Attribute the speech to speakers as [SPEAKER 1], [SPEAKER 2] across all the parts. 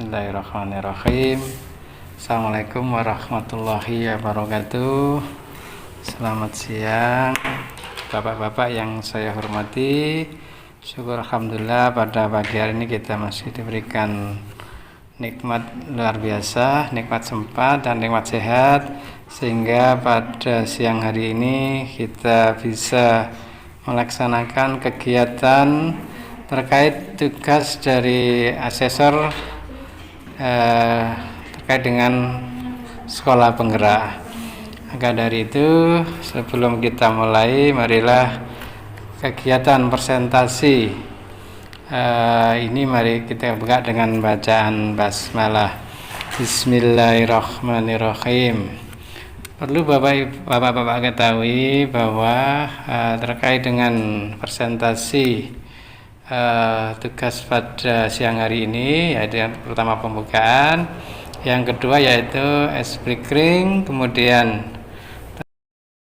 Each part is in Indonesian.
[SPEAKER 1] Bismillahirrahmanirrahim. Assalamualaikum warahmatullahi wabarakatuh. Selamat siang Bapak-bapak yang saya hormati. Syukur Alhamdulillah pada pagi hari ini kita masih diberikan nikmat luar biasa, nikmat sempat dan nikmat sehat, sehingga pada siang hari ini kita bisa melaksanakan kegiatan terkait tugas dari asesor terkait dengan sekolah penggerak. Maka dari itu, sebelum kita mulai, marilah kegiatan presentasi ini mari kita buka dengan bacaan basmalah. Bismillahirrahmanirrahim. Perlu Bapak-bapak ketahui bahwa terkait dengan presentasi tugas pada siang hari ini, yaitu yang pertama pembukaan, yang kedua yaitu ice breaking, kemudian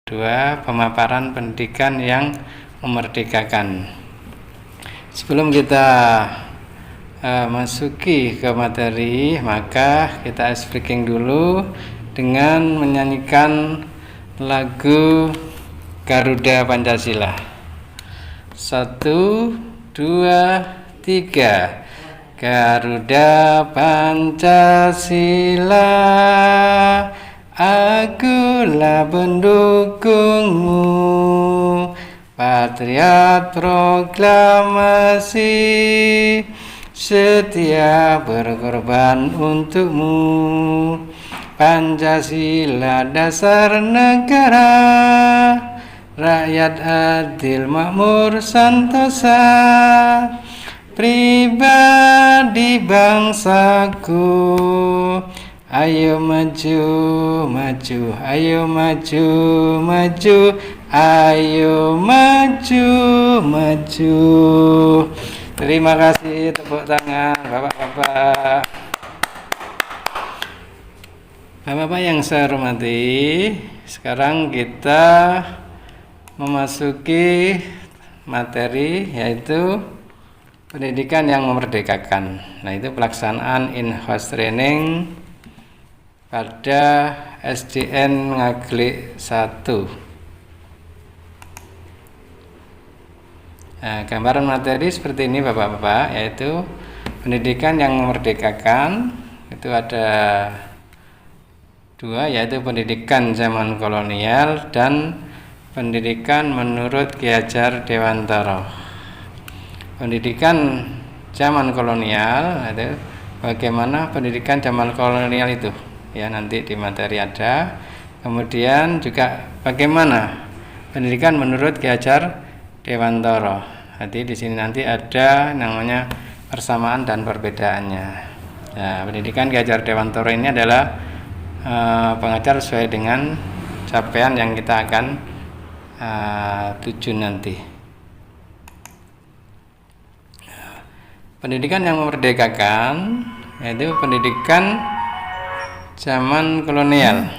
[SPEAKER 1] kedua pemaparan pendidikan yang memerdekakan. Sebelum kita masuki ke materi, maka kita ice breaking dulu dengan menyanyikan lagu Garuda Pancasila. 1, 2, 3. Garuda Pancasila, akulah pendukungmu, patriot proklamasi, setia berkorban untukmu. Pancasila dasar negara, rakyat adil makmur santosa, pribadi bangsaku, ayo maju, maju, ayo maju, maju, ayo maju, maju. Terima kasih, tepuk tangan Bapak-bapak. Bapak-bapak yang saya hormati, sekarang kita memasuki materi, yaitu pendidikan yang memerdekakan. Nah, itu pelaksanaan in-house training pada SDN Ngaglik 1. Nah, gambaran materi seperti ini Bapak-bapak, yaitu pendidikan yang memerdekakan. Itu ada dua, yaitu pendidikan zaman kolonial dan pendidikan menurut Ki Hajar Dewantara. Pendidikan zaman kolonial, itu bagaimana pendidikan zaman kolonial itu, ya nanti di materi ada. Kemudian juga bagaimana pendidikan menurut Ki Hajar Dewantara. Jadi di sini nanti ada namanya persamaan dan perbedaannya. Nah, pendidikan Ki Hajar Dewantara ini adalah pengajar sesuai dengan capaian yang kita akan tuju nanti. Pendidikan yang memerdekakan yaitu pendidikan zaman kolonial.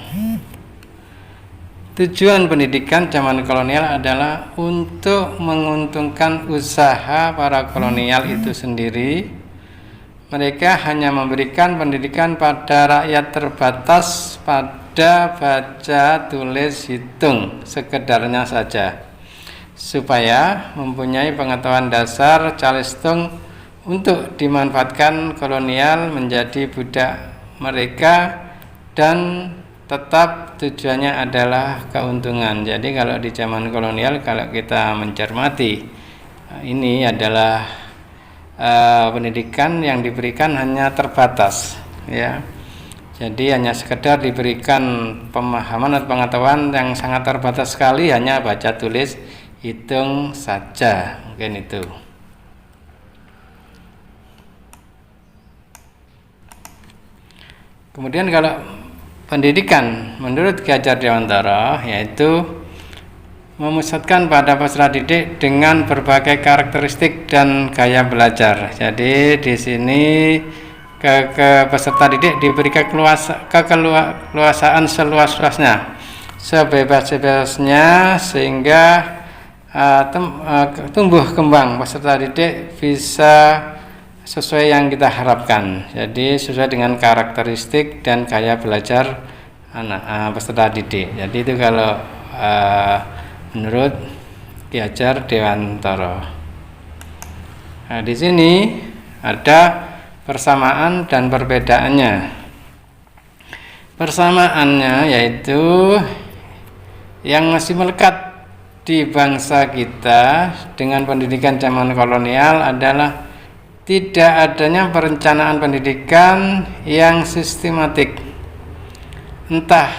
[SPEAKER 1] Tujuan pendidikan zaman kolonial adalah untuk menguntungkan usaha para kolonial itu sendiri. Mereka hanya memberikan pendidikan pada rakyat terbatas pada baca, tulis, hitung, sekedarnya saja, supaya mempunyai pengetahuan dasar calistung untuk dimanfaatkan kolonial menjadi budak mereka, dan tetap tujuannya adalah keuntungan. Jadi kalau di zaman kolonial, kalau kita mencermati, ini adalah pendidikan yang diberikan hanya terbatas, ya. Jadi hanya sekedar diberikan pemahaman atau pengetahuan yang sangat terbatas sekali, hanya baca, tulis, hitung saja, mungkin itu. Kemudian kalau pendidikan menurut Ki Hajar Dewantara, yaitu memusatkan pada peserta didik dengan berbagai karakteristik dan gaya belajar. Jadi di sini ke peserta didik diberi keleluasaan seluas-luasnya, sebebas-bebasnya, sehingga tumbuh kembang peserta didik bisa sesuai yang kita harapkan. Jadi sesuai dengan karakteristik dan gaya belajar anak peserta didik. Jadi itu kalau menurut Ki Hajar Dewantara. Nah, di sini ada persamaan dan perbedaannya. Persamaannya yaitu yang masih melekat di bangsa kita dengan pendidikan zaman kolonial adalah tidak adanya perencanaan pendidikan yang sistematik. Entah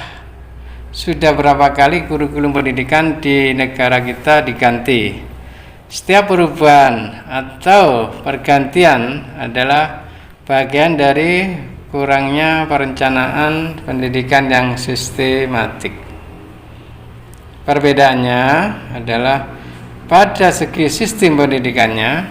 [SPEAKER 1] sudah berapa kali kurikulum pendidikan di negara kita diganti. Setiap perubahan atau pergantian adalah bagian dari kurangnya perencanaan pendidikan yang sistematik. Perbedaannya adalah pada segi sistem pendidikannya,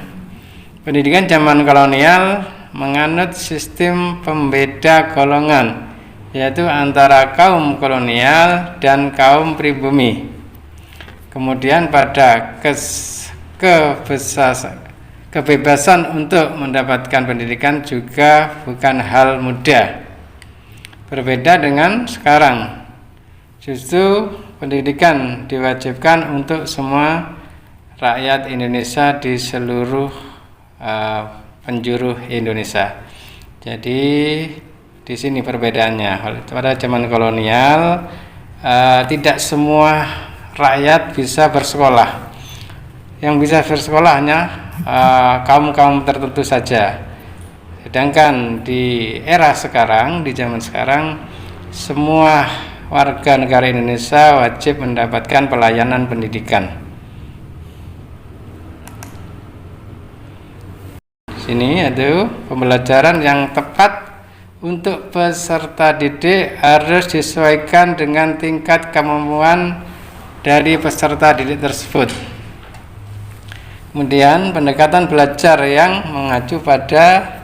[SPEAKER 1] pendidikan zaman kolonial menganut sistem pembeda golongan, yaitu antara kaum kolonial dan kaum pribumi. Kemudian pada kebebasan untuk mendapatkan pendidikan juga bukan hal mudah. Berbeda dengan sekarang, justru pendidikan diwajibkan untuk semua rakyat Indonesia di seluruh penjuru Indonesia. Jadi di sini perbedaannya. Pada zaman kolonial tidak semua rakyat bisa bersekolah. Yang bisa bersekolah hanya kaum-kaum tertentu saja. Sedangkan di era sekarang, di zaman sekarang, semua warga negara Indonesia wajib mendapatkan pelayanan pendidikan. Sini ada pembelajaran yang tepat untuk peserta didik harus disesuaikan dengan tingkat kemampuan dari peserta didik tersebut. Kemudian pendekatan belajar yang mengacu pada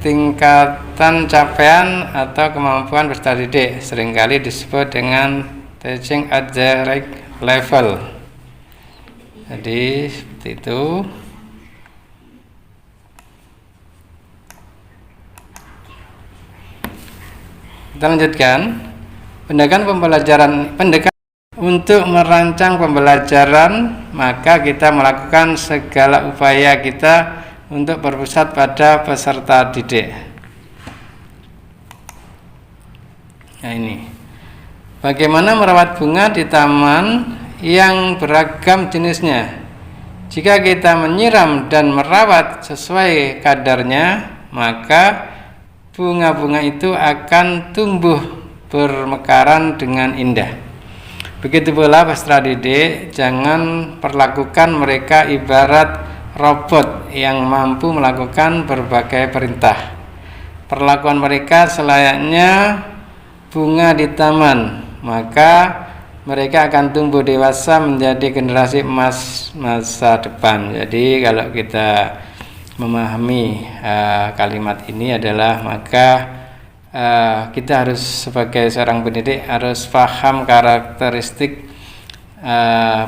[SPEAKER 1] tingkatan capaian atau kemampuan peserta didik seringkali disebut dengan teaching at the right level. Jadi seperti itu. Kita lanjutkan pendekatan untuk merancang pembelajaran, maka kita melakukan segala upaya kita untuk berpusat pada peserta didik. Nah ini, bagaimana merawat bunga di taman yang beragam jenisnya? Jika kita menyiram dan merawat sesuai kadarnya, maka bunga-bunga itu akan tumbuh bermekaran dengan indah. Begitu pula peserta didik, jangan perlakukan mereka ibarat robot yang mampu melakukan berbagai perintah. Perlakuan mereka selayaknya bunga di taman, maka mereka akan tumbuh dewasa menjadi generasi emas masa depan. Jadi kalau kita memahami kalimat ini adalah maka kita harus sebagai seorang pendidik harus paham karakteristik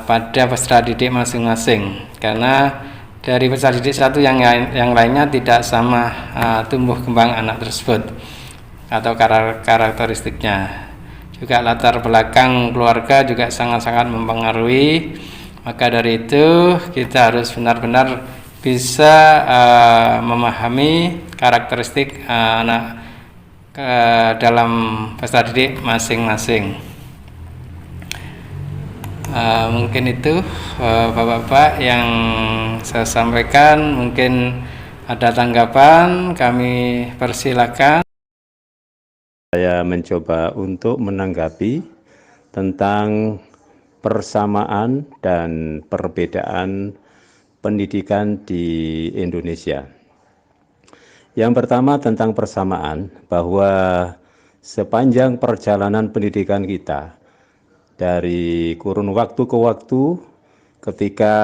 [SPEAKER 1] pada peserta didik masing-masing, karena dari peserta didik satu yang lainnya tidak sama tumbuh kembang anak tersebut atau karakteristiknya. Juga latar belakang keluarga juga sangat-sangat mempengaruhi. Maka dari itu kita harus benar-benar bisa memahami karakteristik anak dalam peserta didik masing-masing. Mungkin itu Bapak-bapak yang saya sampaikan. Mungkin ada tanggapan, kami persilakan.
[SPEAKER 2] Saya mencoba untuk menanggapi tentang persamaan dan perbedaan pendidikan di Indonesia. Yang pertama tentang persamaan, bahwa sepanjang perjalanan pendidikan kita dari kurun waktu ke waktu, ketika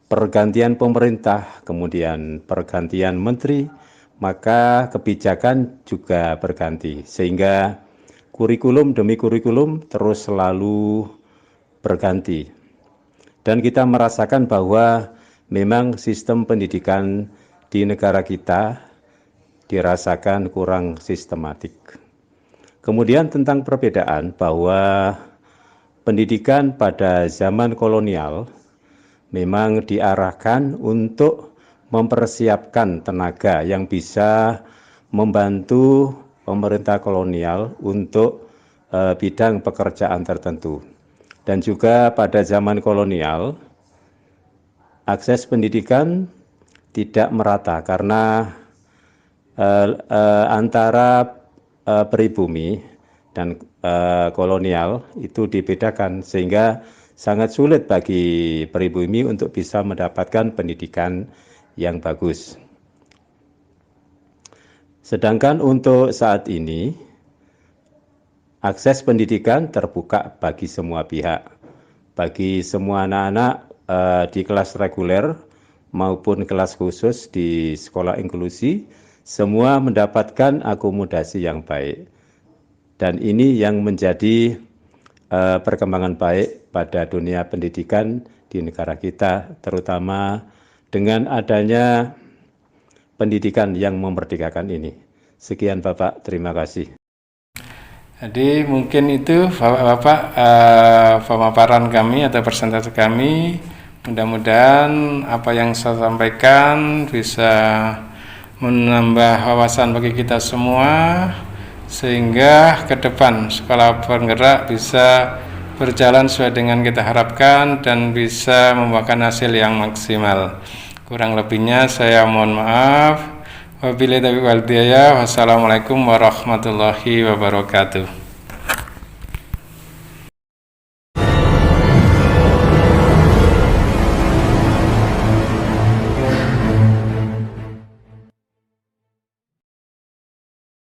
[SPEAKER 2] pergantian pemerintah, kemudian pergantian menteri, maka kebijakan juga berganti, sehingga kurikulum demi kurikulum terus selalu berganti. Dan kita merasakan bahwa memang sistem pendidikan di negara kita dirasakan kurang sistematik. Kemudian tentang perbedaan bahwa pendidikan pada zaman kolonial memang diarahkan untuk mempersiapkan tenaga yang bisa membantu pemerintah kolonial untuk bidang pekerjaan tertentu. Dan juga pada zaman kolonial, akses pendidikan tidak merata karena antara pribumi dan kolonial itu dibedakan, sehingga sangat sulit bagi pribumi untuk bisa mendapatkan pendidikan yang bagus. Sedangkan untuk saat ini, akses pendidikan terbuka bagi semua pihak, bagi semua anak-anak di kelas reguler maupun kelas khusus di sekolah inklusi, semua mendapatkan akomodasi yang baik. Dan ini yang menjadi perkembangan baik pada dunia pendidikan di negara kita, terutama dengan adanya pendidikan yang memerdekakan ini. Sekian Bapak, terima kasih.
[SPEAKER 1] Jadi mungkin itu Bapak pemaparan kami atau presentasi kami. Mudah-mudahan apa yang saya sampaikan bisa menambah wawasan bagi kita semua, sehingga ke depan sekolah penggerak bisa berjalan sesuai dengan kita harapkan dan bisa membuahkan hasil yang maksimal. Kurang lebihnya saya mohon maaf. Wabillahi taufiq wal hidayah. Wassalamualaikum warahmatullahi wabarakatuh.